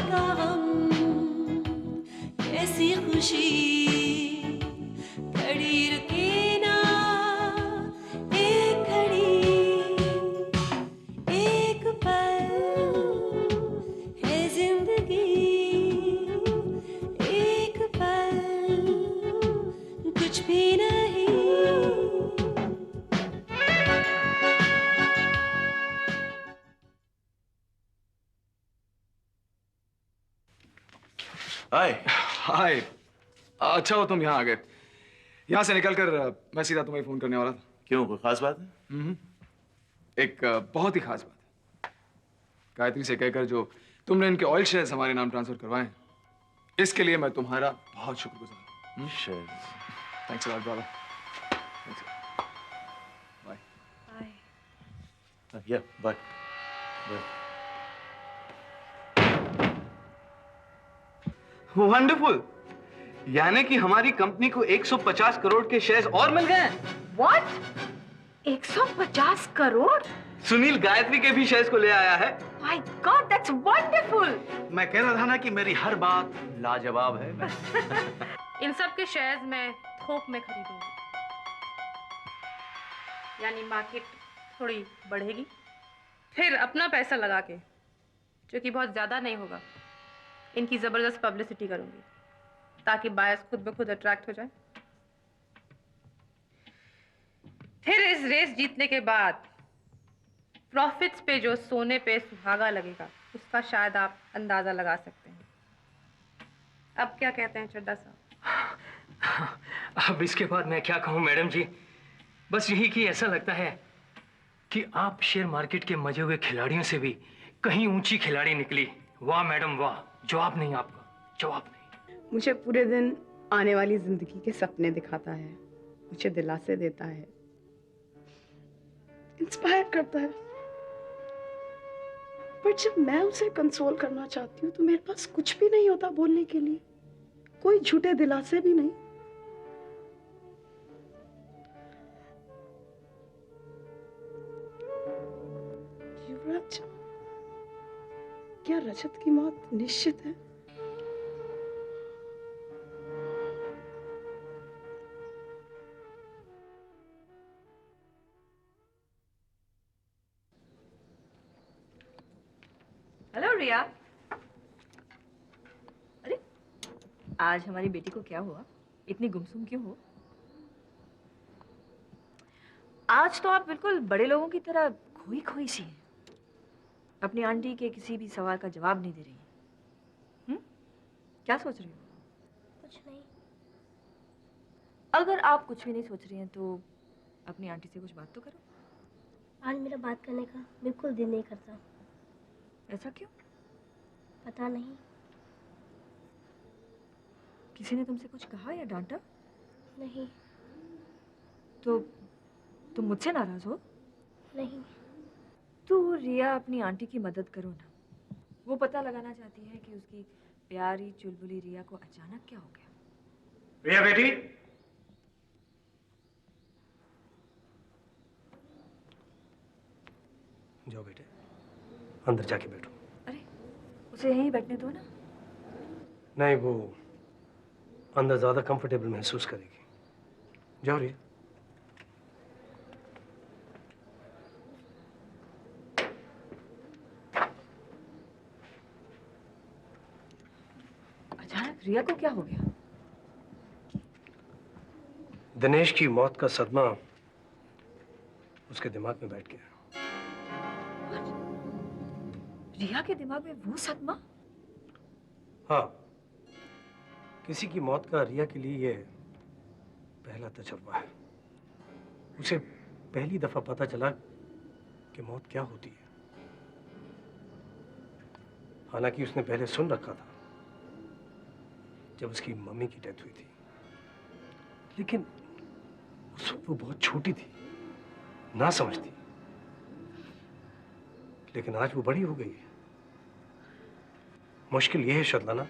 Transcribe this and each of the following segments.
का गम, कैसी खुशी, खड़ी रुके ना एक घड़ी, एक पल है जिंदगी, एक पल कुछ भी नहीं। हाय। हाय। अच्छा हो तुम यहाँ आ गए। यहाँ से निकलकर मैं सीधा तुम्हें फोन करने वाला था। क्यों, कोई खास बात है? एक बहुत ही खास बात है। गायत्री से कहकर जो तुमने इनके ऑयल शेयर्स हमारे नाम ट्रांसफर करवाए हैं, इसके लिए मैं तुम्हारा बहुत शुक्रगुजार हूँ। Shares? Thanks a lot brother. Bye. या बाय। वंडरफुल। यानी कि हमारी कंपनी को 150 करोड़ के शेयर्स और मिल गए हैं। What? 150 करोड़? सुनील गायत्री के भी शेयर्स को ले आया है। My God, that's wonderful! मैं कह रहा था ना कि मेरी हर बात लाजवाब है। इन सब के शेयर्स मैं थोक में खरीदूंगी, यानी मार्केट थोड़ी बढ़ेगी, फिर अपना पैसा लगा के, जो कि बहुत ज्यादा नहीं होगा, इनकी जबरदस्त पब्लिसिटी करूंगी ताकि बायर्स खुद ब खुद अट्रैक्ट हो जाए। फिर इस रेस जीतने के बाद प्रॉफिट्स पे जो सोने पे सुहागा लगेगा, उसका शायद आप अंदाजा लगा सकते हैं। अब क्या कहते हैं चड्ढा साहब? अब इसके बाद मैं क्या कहूँ मैडम जी, बस यही कि ऐसा लगता है कि आप शेयर मार्केट के मजे हुए खिलाड़ियों से भी कहीं ऊंची खिलाड़ी निकली। वाह मैडम वाह, जवाब नहीं आपका, जवाब नहीं। मुझे पूरे दिन आने वाली जिंदगी के सपने दिखाता है, मुझे दिलासे देता है, इंस्पायर करता है। पर जब मैं उसे कंसोल करना चाहती हूँ तो मेरे पास कुछ भी नहीं होता बोलने के लिए, कोई झूठे दिलासे भी नहीं। युवराज, क्या रजत की मौत निश्चित है? हेलो रिया। अरे आज हमारी बेटी को क्या हुआ, इतनी गुमसुम क्यों हो? आज तो आप बिल्कुल बड़े लोगों की तरह खोई खोई सी हैं। अपनी आंटी के किसी भी सवाल का जवाब नहीं दे रही हैं। क्या सोच रही हो? कुछ नहीं। अगर आप कुछ भी नहीं सोच रही हैं तो अपनी आंटी से कुछ बात तो करो। आज मेरा बात करने का बिल्कुल दिल नहीं करता। ऐसा क्यों? पता नहीं। किसी ने तुमसे कुछ कहा या डांटा? नहीं। तो तुम मुझसे नाराज हो? नहीं। तो रिया, अपनी आंटी की मदद करो ना। वो पता लगाना चाहती है कि उसकी प्यारी चुलबुली रिया को अचानक क्या हो गया। रिया बेटी, जाओ बेटे, अंदर जाके बैठो। अरे उसे यहीं बैठने दो ना। नहीं, वो अंदर ज्यादा कंफर्टेबल महसूस करेगी। जाओ रिया। अचानक रिया को क्या हो गया? दिनेश की मौत का सदमा उसके दिमाग में बैठ गया। रिया के दिमाग में वो सदमा? हाँ, किसी की मौत का रिया के लिए ये पहला तजुर्बा है। उसे पहली दफा पता चला कि मौत क्या होती है। हालांकि उसने पहले सुन रखा था जब उसकी मम्मी की डेथ हुई थी, लेकिन उस वक्त वो बहुत छोटी थी, ना समझती। लेकिन आज वो बड़ी हो गई है। मुश्किल यह है शतलाना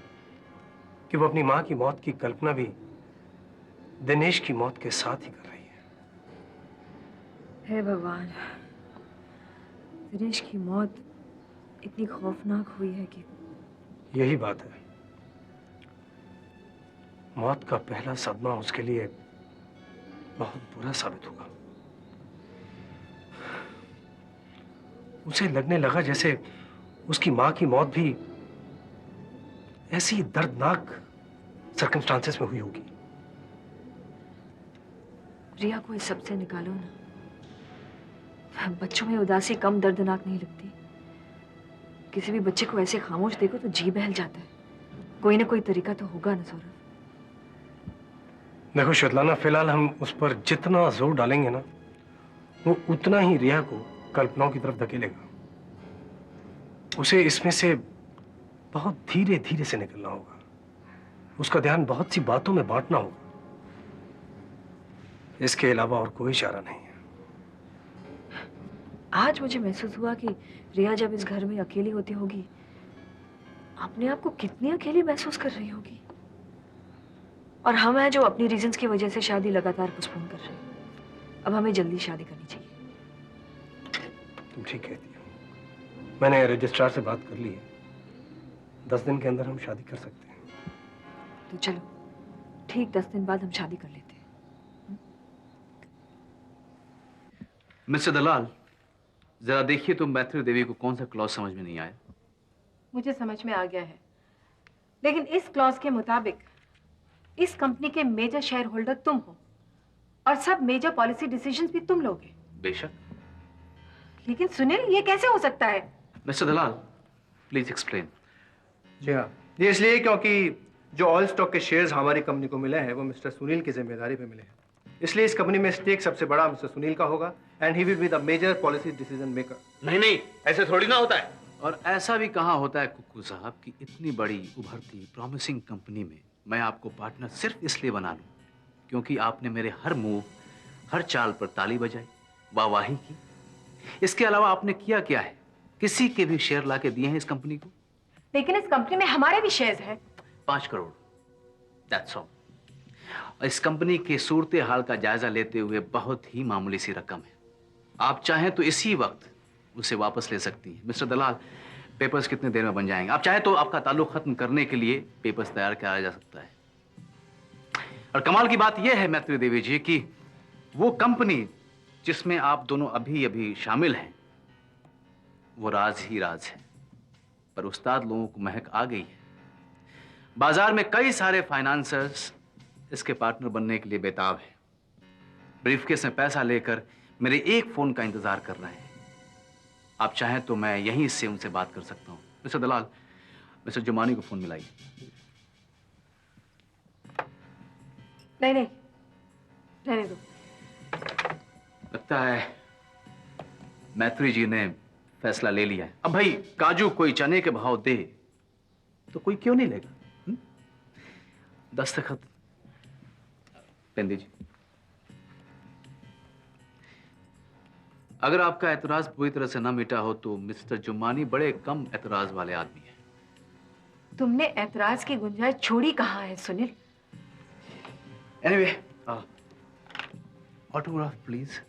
कि वो अपनी मां की मौत की कल्पना भी दिनेश की मौत के साथ ही कर रही है। हे भगवान, दिनेश की मौत इतनी खौफनाक हुई है कि यही बात है। मौत का पहला सदमा उसके लिए बहुत बुरा साबित होगा। उसे लगने लगा जैसे उसकी मां की मौत भी ऐसी दर्दनाक सर्कमस्टांसेस में हुई होगी। रिया को इस सब से निकालो ना। बच्चों में उदासी कम दर्दनाक नहीं लगती। किसी भी बच्चे को ऐसे खामोश देखो तो जी बहल जाता है। कोई ना कोई तरीका तो होगा ना सौरभ। देखो श्वेतलाना, फिलहाल हम उस पर जितना जोर डालेंगे ना, वो उतना ही रिया को कल्पनाओं की तरफ धकेलेगा। उसे इसमें से बहुत धीरे धीरे से निकलना होगा। उसका ध्यान बहुत सी बातों में बांटना होगा। इसके अलावा और कोई चारा नहीं है। आज मुझे महसूस हुआ कि रिया जब इस घर में अकेली होती होगी, अपने आप को कितनी अकेली महसूस कर रही होगी। और हम हैं जो अपनी रीजंस की वजह से शादी लगातार पोस्टपोन कर रहे हैं। अब हमें जल्दी शादी करनी चाहिए। तुम ठीक कहती हो। मैंने रजिस्ट्रार से बात कर ली है। 10 दिन के अंदर हम शादी कर सकते हैं। तो चलो, ठीक 10 दिन बाद हम शादी कर लेते हैं। मिस्टर दलाल, जरा देखिए तो मैत्री देवी को कौन सा क्लॉज समझ में नहीं आया। मुझे समझ में आ गया है, लेकिन इस क्लॉज के मुताबिक इस कंपनी के मेजर शेयर होल्डर तुम हो और सब मेजर पॉलिसी डिसीजंस भी तुम लोगे। बेशक। लेकिन सुनील, ये कैसे हो सकता है? Mister Dalal, please explain. जी हाँ, ये इसलिए क्योंकि जो ऑयल स्टॉक के शेयर्स हमारी कंपनी को मिले हैं वो मिस्टर सुनील की जिम्मेदारी पे मिले हैं। इसलिए इस कंपनी में स्टेक सबसे बड़ा मिस्टर सुनील का होगा and he will be the major policy decision maker. नहीं नहीं, ऐसे थोड़ी ना होता है। और ऐसा भी कहाँ होता है कुक्कू साहब कि इतनी बड़ी उभरती प्रॉमिसिंग कंपनी में मैं आपको पार्टनर सिर्फ इसलिए बना लूं क्योंकि आपने मेरे हर मूव, हर चाल पर ताली बजाई, वाहवाही की। इसके अलावा आपने किया क्या है? किसी के भी शेयर लाके दिए हैं इस कंपनी को? लेकिन इस कंपनी में हमारे भी शेयर्स हैं। 5 करोड़, दैट्स ऑल। इस कंपनी के सूरते हाल का जायजा लेते हुए बहुत ही मामूली सी रकम है। आप चाहें तो इसी वक्त उसे वापस ले सकती हैं। मिस्टर दलाल, पेपर्स कितने देर में बन जाएंगे? आप चाहें तो आपका ताल्लुक खत्म करने के लिए पेपर्स तैयार कराया जा सकता है। और कमाल की बात यह है मैत्री देवी जी कि वो कंपनी जिसमें आप दोनों अभी अभी शामिल हैं वो राज ही राज है, पर उस्ताद लोगों को महक आ गई है। बाजार में कई सारे फाइनेंसर्स इसके पार्टनर बनने के लिए बेताब है। ब्रीफकेस में पैसा लेकर मेरे एक फोन का इंतजार कर रहे हैं। आप चाहें तो मैं यहीं से उनसे बात कर सकता हूं। मिस्टर दलाल, मिस्टर जुमानी को फोन मिलाइए। नहीं नहीं, रहने दो। लगता है मैत्री जी ने फैसला ले लिया है। अब भाई, काजू कोई चने के भाव दे तो कोई क्यों नहीं लेगा? दस्तखत पेन दीजिए। अगर आपका एतराज पूरी तरह से ना मिटा हो तो मिस्टर जुमानी बड़े कम एतराज वाले आदमी हैं। तुमने ऐतराज की गुंजाइश छोड़ी कहाँ है सुनील? Anyway, autograph please.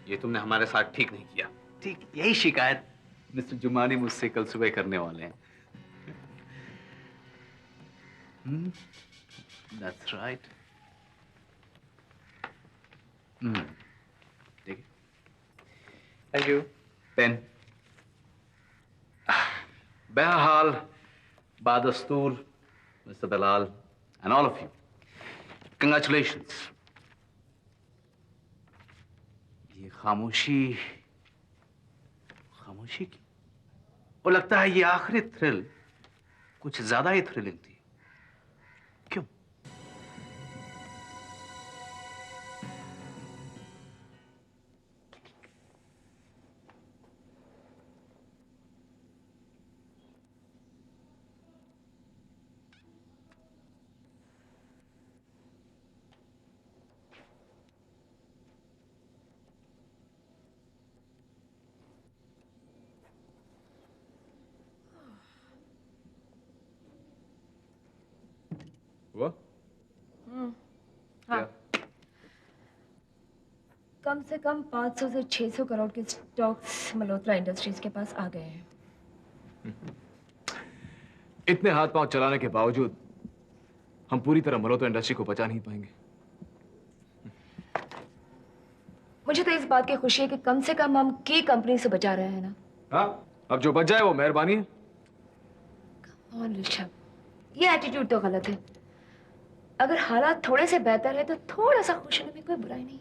ये तुमने हमारे साथ ठीक नहीं किया। ठीक यही शिकायत मिस्टर जुमानी मुझसे कल सुबह करने वाले हैं। That's right. ठीक है। Thank you. पेन। बहरहाल बादस्तूर mister Dalal and all of you, congratulations. ये खामोशी की, और लगता है ये आखिरी थ्रिल कुछ ज्यादा ही थ्रिलिंग थी। क्यों? हुआ? हाँ। कम से कम 500 से 600 करोड़ के स्टॉक्स मल्होत्रा इंडस्ट्रीज के पास आ गए हैं। इतने हाथ पांव चलाने के बावजूद हम पूरी तरह मल्होत्रा इंडस्ट्री को बचा नहीं पाएंगे। मुझे तो इस बात की खुशी है कि कम से कम हम की कंपनी से बचा रहे हैं ना। हाँ, अब जो बच जाए वो मेहरबानी है। और ऋषभ, ये एटीट्यूड तो गलत है। अगर हालात थोड़े से बेहतर है तो थोड़ा सा खुश होने में कोई बुराई नहीं।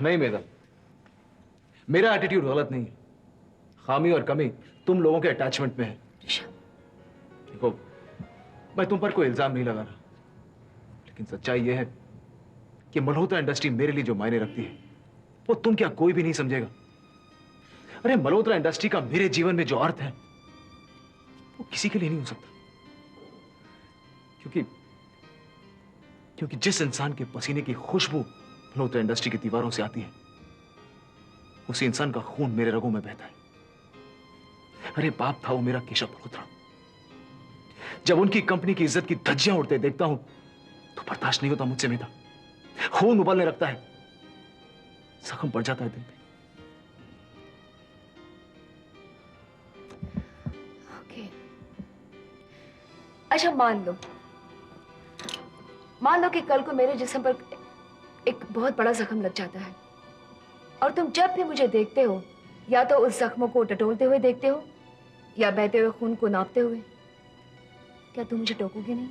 नहीं मेरा, मेरा एटीट्यूड गलत नहीं है। खामी और कमी तुम लोगों के अटैचमेंट में है। देखो, मैं तुम पर कोई इल्जाम नहीं लगा रहा, लेकिन सच्चाई यह है कि मल्होत्रा इंडस्ट्री मेरे लिए जो मायने रखती है वो तुम क्या कोई भी नहीं समझेगा। अरे मल्होत्रा इंडस्ट्री का मेरे जीवन में जो अर्थ है वो किसी के लिए नहीं हो सकता, क्योंकि जिस इंसान के पसीने की खुशबू मल्होत्रा इंडस्ट्री की दीवारों से आती है, उसी इंसान का खून मेरे रगों में बहता है। अरे बाप था वो मेरा केशव मल्होत्रा। जब उनकी कंपनी की इज्जत की धज्जियां उड़ते देखता हूं तो बर्दाश्त नहीं होता मुझसे मेरा। खून उबलने लगता है, जख्म पड़ जाता है दिल पे। ओके, अच्छा मान लो कि कल को मेरे जिस्म पर एक बहुत बड़ा जख्म लग जाता है और तुम जब भी मुझे देखते हो या तो उस जख्मों को टटोलते हुए देखते हो या बहते हुए खून को नापते हुए, क्या तुम मुझे टोकोगे नहीं?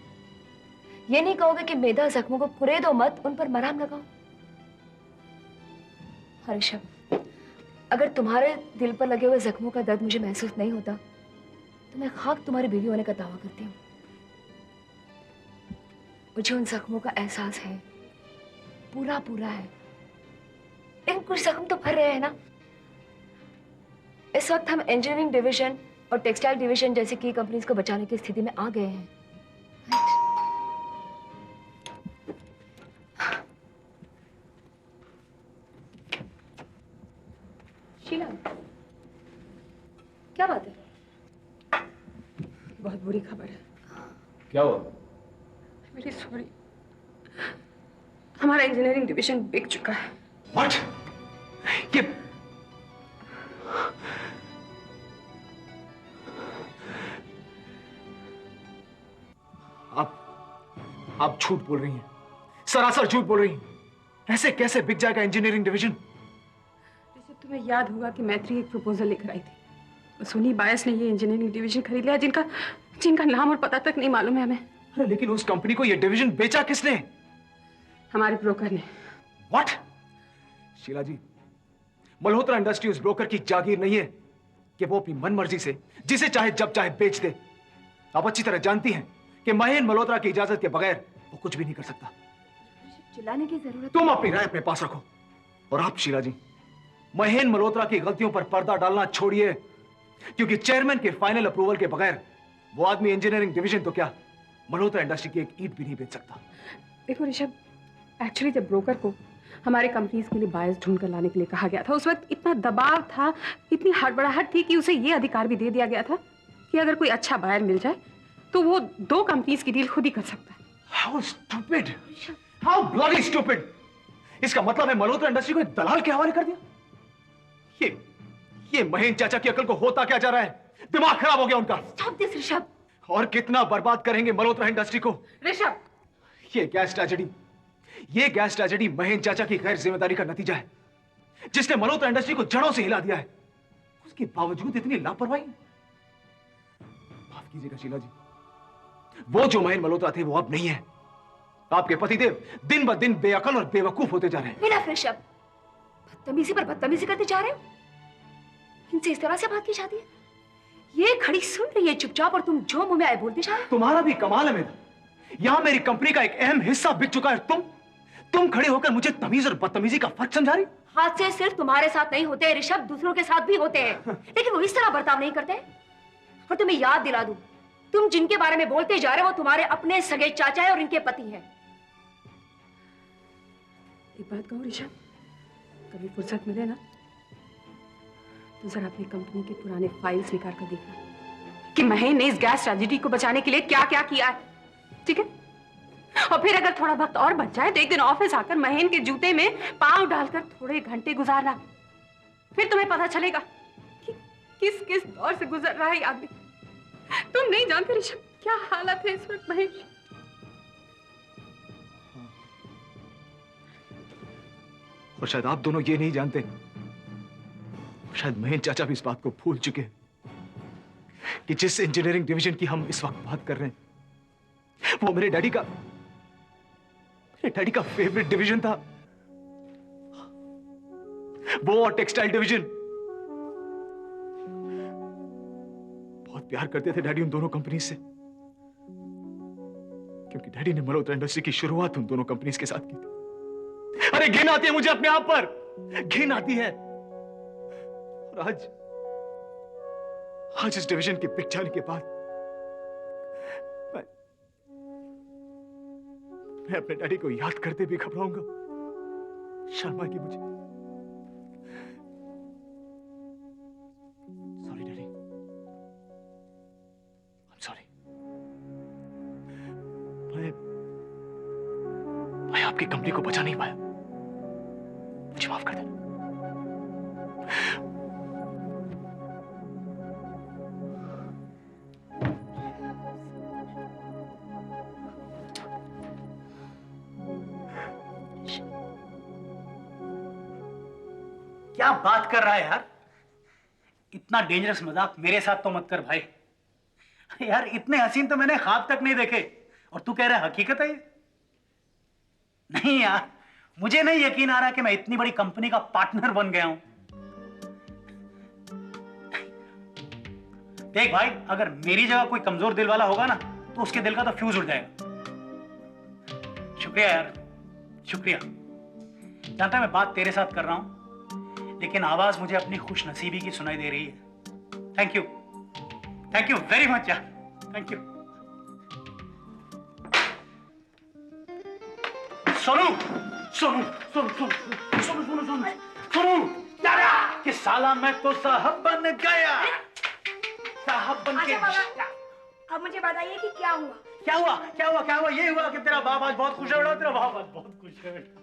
ये नहीं कहोगे कि मेधा जख्मों को कुरेदो मत, उन पर मरहम लगाओ? ऋषभ, अगर तुम्हारे दिल पर लगे हुए जख्मों का दर्द मुझे महसूस नहीं होता तो मैं खाक तुम्हारी बीवी होने का दावा करती हूँ। मुझे उन जख्मों का एहसास है, पूरा है, लेकिन कुछ जख्म तो भर रहे हैं ना। इस वक्त हम इंजीनियरिंग डिवीजन और टेक्सटाइल डिवीजन जैसी की कंपनीज को बचाने की स्थिति में आ गए हैं। शीला, क्या बात है? बहुत बुरी खबर है। क्या हुआ? मेरी सॉरी, हमारा इंजीनियरिंग डिवीजन बिक चुका है। What? ये आप झूठ बोल रही हैं, सरासर झूठ बोल रही हैं। ऐसे कैसे बिक जाएगा इंजीनियरिंग डिवीजन? जैसे तुम्हें याद होगा कि मैत्री एक प्रपोजल लेकर आई थी, सोनी बायस ने ये इंजीनियरिंग डिवीजन खरीद लिया, जिनका नाम और पता तक नहीं मालूम है हमें। अरे लेकिन उस कंपनी को ये डिवीजन बेचा किसने? हमारे ब्रोकर ने। What? शीला जी, मल्होत्रा इंडस्ट्री उस ब्रोकर की जागीर नहीं है कि वो अपनी मनमर्जी से जिसे चाहे जब चाहे बेच दे। आप अच्छी तरह जानती हैं कि महेंद्र मल्होत्रा की इजाजत के बगैर वो कुछ भी नहीं कर सकता। चिल्लाने की जरूरत। तुम अपनी राय अपने पास रखो। और आप शीला जी, महेंद्र मल्होत्रा की गलतियों पर पर्दा डालना छोड़िए, क्योंकि चेयरमैन के फाइनल अप्रूवल के बगैर वो आदमी इंजीनियरिंग डिवीजन तो क्या, मल्होत्रा इंडस्ट्री की एक ईंट भी नहीं बेच सकता। देखो ऋषभ, एक्चुअली जब ब्रोकर को हमारे कंपनीज के लिए बायस ढूंढ कर लाने के लिए कहा गया था, उस वक्त इतना दबाव था, इतनी हड़बड़ाहट थी कि उसे ये अधिकार भी दे दिया गया था कि अगर कोई अच्छा बायर मिल जाए तो वो 2 कंपनीज की डील खुद ही कर सकता है। How stupid! How bloody stupid! इसका मतलब है मल्होत्रा इंडस्ट्री को एक दलाल के हवाले कर दिया। ये महेंद्र चाचा की अकल को होता क्या जा रहा है? दिमाग खराब हो गया उनका। Stop this, Rishabh. और कितना बर्बाद करेंगे मल्होत्रा इंडस्ट्री को। ऋषभ, ये गैस ट्रेजेडी महेंद्र चाचा की गैर जिम्मेदारी का नतीजा है, जिसने मल्होत्रा इंडस्ट्री को जड़ों से हिला दिया है। उसके बावजूद इतनी लापरवाही। माफ कीजिएगा शीला जी, वो जो महेंद्र मल्होत्रा थे वो अब नहीं है। आपके पतिदेव दिन ब दिन बेअकल और बेवकूफ होते जा रहे हैं। मेरा ऋषभ, बदतमीजी पर बदतमीजी करते जा रहे हो। इनसे इस तरह से बात की जाती है? ये खड़ी सुन रही है चुपचाप और तुम जो मुंह में आए बोलते जा रहे हो। तुम्हारा भी कमाल है मेरा। यहां मेरी कंपनी का एक अहम हिस्सा बिक चुका है, तुम खड़े होकर मुझे तमीज और बदतमीजी का फर्क समझा रही। हादसे सिर्फ तुम्हारे साथ नहीं होते ऋषभ, दूसरों के साथ भी होते हैं, लेकिन वो इस तरह बर्ताव नहीं करते। और तुम्हें याद दिला दूं, तुम जिनके बारे में बोलते जा रहे हो वो तुम्हारे अपने सगे चाचा है और इनके पति हैं। एक बात कहूं ऋषभ, कभी फुर्सत मिले ना तो जरा अपनी कंपनी के पुराने फाइल्स निकाल कर देखना कि महेंद्र ने इस गैस ट्रेजेडी को बचाने के लिए क्या क्या किया है, ठीक है? और फिर अगर थोड़ा वक्त और बच जाए तो एक दिन ऑफिस आकर महेंद्र के जूते में पांव डालकर थोड़े घंटे गुजारना। फिर तुम्हें पता चलेगा किस किस दौर से गुजर रहा है ये आदमी। तुम नहीं जानते ऋषभ क्या हालत है इस वक्त महेश। और शायद आप दोनों ये नहीं जानते, शायद महेंद्र चाचा भी इस बात को भूल चुके हैं कि जिस इंजीनियरिंग डिवीजन की हम इस वक्त बात कर रहे हैं वो मेरे डैडी का फेवरेट डिवीजन था। वो और टेक्सटाइल डिवीजन। बहुत प्यार करते थे डैडी उन दोनों कंपनी से, क्योंकि डैडी ने मल्होत्रा इंडस्ट्री की शुरुआत उन दोनों कंपनीज के साथ की थी। अरे घिन आती है मुझे अपने आप पर, घिन आती है। और आज इस डिवीजन के बिक जाने के बाद मैं अपने डैडी को याद करते भी घबराऊंगा। शर्मा की मुझे। Sorry daddy, I am sorry. मैं आपकी कंपनी को बचा नहीं पाया, मुझे माफ कर देना। क्या बात कर रहा है यार? इतना डेंजरस मजाक मेरे साथ तो मत कर भाई। यार इतने हसीन तो मैंने ख्वाब तक नहीं देखे और तू कह रहा है हकीकत है ये? नहीं यार, मुझे नहीं यकीन आ रहा कि मैं इतनी बड़ी कंपनी का पार्टनर बन गया हूं। देख भाई, अगर मेरी जगह कोई कमजोर दिल वाला होगा ना तो उसके दिल का तो फ्यूज उड़ जाएगा। शुक्रिया यार, शुक्रिया। जानता है मैं बात तेरे साथ कर रहा हूं, लेकिन आवाज मुझे अपनी खुश नसीबी की सुनाई दे रही है। थैंक यू वेरी मच यार, थैंक यू। सोनू सोनू सोनू सोनू सोनू सोनू सोनू सोनू कि साला मैं तो साहब बन गया, साहब बन के। अब मुझे बताइए कि क्या हुआ? क्या हुआ क्या हुआ क्या हुआ? ये हुआ कि तेरा बाप आज बहुत खुश है बेटा, तेरा बाप आज बहुत खुश है बेटा।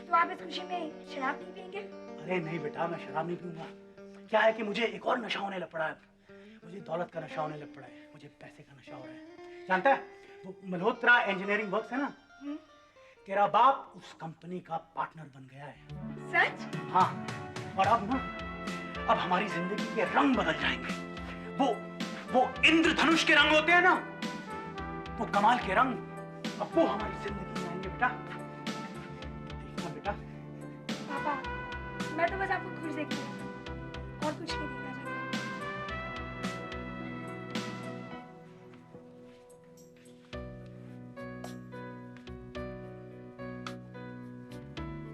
तो आप इस खुशी में शराब नहीं पिएंगे? अरे नहीं बेटा, मैं शराब नहीं पीऊंगा। क्या है कि मुझे एक और नशा होने लग पड़ा है। मुझे दौलत का नशा होने लग पड़ा है, मुझे पैसे का नशा हो रहा है। जानता है वो मल्होत्रा इंजीनियरिंग वर्क्स है ना, तेरा बाप उस कंपनी का पार्टनर बन गया है। सच? हाँ, और अब हमारी जिंदगी के रंग बदल जाएंगे। वो इंद्रधनुष के रंग होते हैं ना, वो कमाल के रंग, अब वो हमारी जिंदगी में आएंगे बेटा। देखना बेटा। पापा, मैं तो बस आपको खुश देखती हूँ और कुछ नहीं।